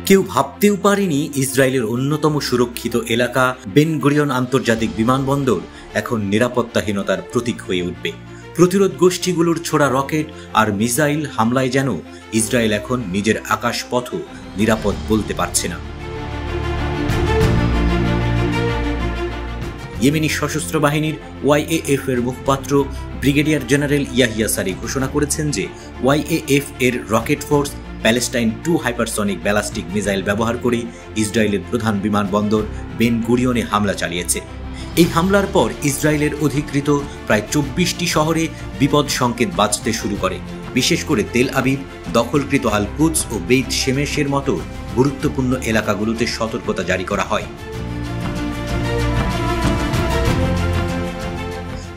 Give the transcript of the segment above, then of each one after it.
কেউ ভাবতেও পারেনি ইসরায়েলের অন্যতম সুরক্ষিত এলাকা বেন গুরিয়ন আন্তর্জাতিক বিমানবন্দর এখন নিরাপত্তাহীনতার প্রতীক হয়ে উঠবে। প্রতিরোধ গোষ্ঠীগুলোর ছোড়া রকেট আর মিসাইল হামলায় যেন ইসরায়েল এখন নিজের আকাশপথও নিরাপদ বলতে পারছে না। ইয়েমেনি সশস্ত্র বাহিনীর ওয়াইএএফ এর মুখপাত্র ব্রিগেডিয়ার জেনারেল ইয়াহিয়া সারি ঘোষণা করেছেন যে ওয়াইএএফ এর rocket force Palestine 2 hypersonic ballistic missile ব্যবহার করে ইসরায়েলের প্রধান বিমানবন্দর বেন গুরিয়নে হামলা চালিয়েছে। এই হামলার পর ইসরায়েলের অধিকৃত প্রায় 24টি শহরে বিপদ সংকেত বাজতে শুরু করে। বিশেষ করে তেল আবিব, দখলকৃত আল কুদস ও বেইত শেমেশের মতো গুরুত্বপূর্ণ এলাকাগুলোতে সতর্কতা জারি করা হয়।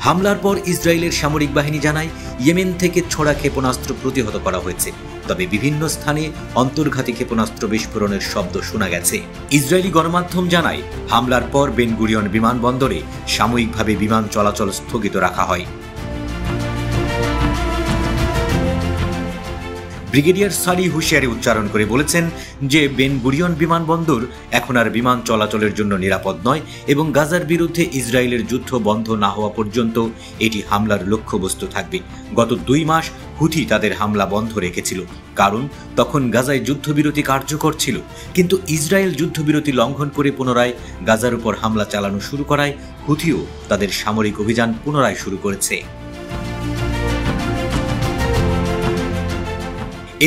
হামলার পর ইসরায়েলের সামরিক বাহিনী জানায় ইয়েমেন থেকে ছোড়া ক্ষেপণাস্ত্র প্রতিহত করা হয়েছে, তবে বিভিন্ন স্থানে অন্তর্ঘাতী ক্ষেপণাস্ত্র বিস্ফোরণের শব্দ শোনা গেছে। ইসরায়েলি গণমাধ্যম জানায় হামলার পর বেন গুরিয়ন বিমানবন্দরে সাময়িকভাবে বিমান চলাচল স্থগিত রাখা হয়। ব্রিগেডিয়ার সারি হুঁশিয়ারি উচ্চারণ করে বলেছেন যে বেন গুরিয়ন বিমানবন্দর এখন আর বিমান চলাচলের জন্য নিরাপদ নয় এবং গাজার বিরুদ্ধে ইসরায়েলের যুদ্ধ বন্ধ না হওয়া পর্যন্ত এটি হামলার লক্ষ্যবস্তু থাকবে। গত 2 মাস হুথি তাদের হামলা বন্ধ রেখেছিল, কারণ তখন গাজায় যুদ্ধবিরতি কার্যকর ছিল। কিন্তু ইসরায়েল যুদ্ধবিরতি লঙ্ঘন করে পুনরায় গাজার উপর হামলা চালানো শুরু করায় হুথিও তাদের সামরিক অভিযান পুনরায় শুরু করেছে।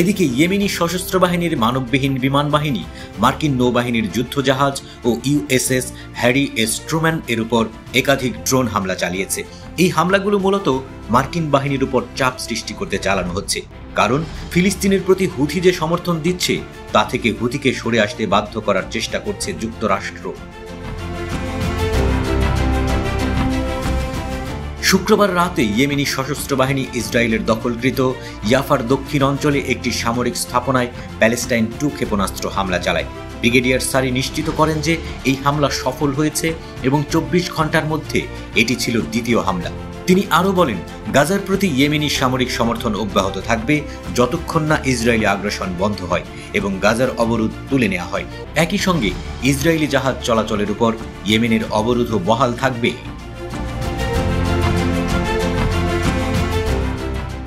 এদিকে ইয়েমেনি সশস্ত্র বাহিনীর মানববিহীন বিমান বাহিনী মার্কিন নৌবাহিনীর যুদ্ধজাহাজ ও ইউএসএস হ্যারি এস ট্রুম্যান এর উপর একাধিক ড্রোন হামলা চালিয়েছে। এই হামলাগুলো মূলত মার্কিন বাহিনীর উপর চাপ সৃষ্টি করতে চালানো হচ্ছে, কারণ ফিলিস্তিনের প্রতি হুথি যে সমর্থন দিচ্ছে তা থেকে হুথিকে সরে আসতে বাধ্য করার চেষ্টা করছে যুক্তরাষ্ট্র। শুক্রবার রাতে ইয়েমেনি সশস্ত্র বাহিনী ইসরায়েলের দখলকৃত ইয়াফার দক্ষিণ অঞ্চলে একটি সামরিক স্থাপনায় প্যালেস্টাইন 2 ক্ষেপণাস্ত্র হামলা চালায়। ব্রিগেডিয়ার সারি নিশ্চিত করেন যে এই হামলা সফল হয়েছে এবং 24 ঘন্টার মধ্যে এটি ছিল দ্বিতীয় হামলা। তিনি আরও বলেন, গাজার প্রতি ইয়েমেনি সামরিক সমর্থন অব্যাহত থাকবে যতক্ষণ না ইসরায়েলি আগ্রাসন বন্ধ হয় এবং গাজার অবরোধ তুলে নেওয়া হয়। একই সঙ্গে ইসরায়েলি জাহাজ চলাচলের উপর ইয়েমেনের অবরোধও বহাল থাকবে।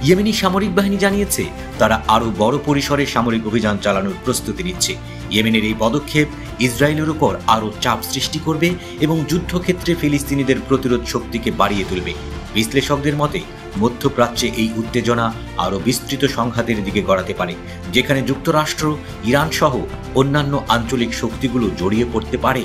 ইয়েমেনি সামরিক বাহিনী জানিয়েছে তারা আরও বড় পরিসরে সামরিক অভিযান চালানোর প্রস্তুতি নিচ্ছে। ইয়েমেনের এই পদক্ষেপ ইসরায়েলের উপর আরও চাপ সৃষ্টি করবে এবং যুদ্ধক্ষেত্রে ফিলিস্তিনিদের প্রতিরোধ শক্তিকে বাড়িয়ে তুলবে। বিশ্লেষকদের মতে মধ্যপ্রাচ্যে এই উত্তেজনা আরও বিস্তৃত সংঘাতের দিকে গড়াতে পারে, যেখানে যুক্তরাষ্ট্র, ইরান সহ অন্যান্য আঞ্চলিক শক্তিগুলো জড়িয়ে পড়তে পারে।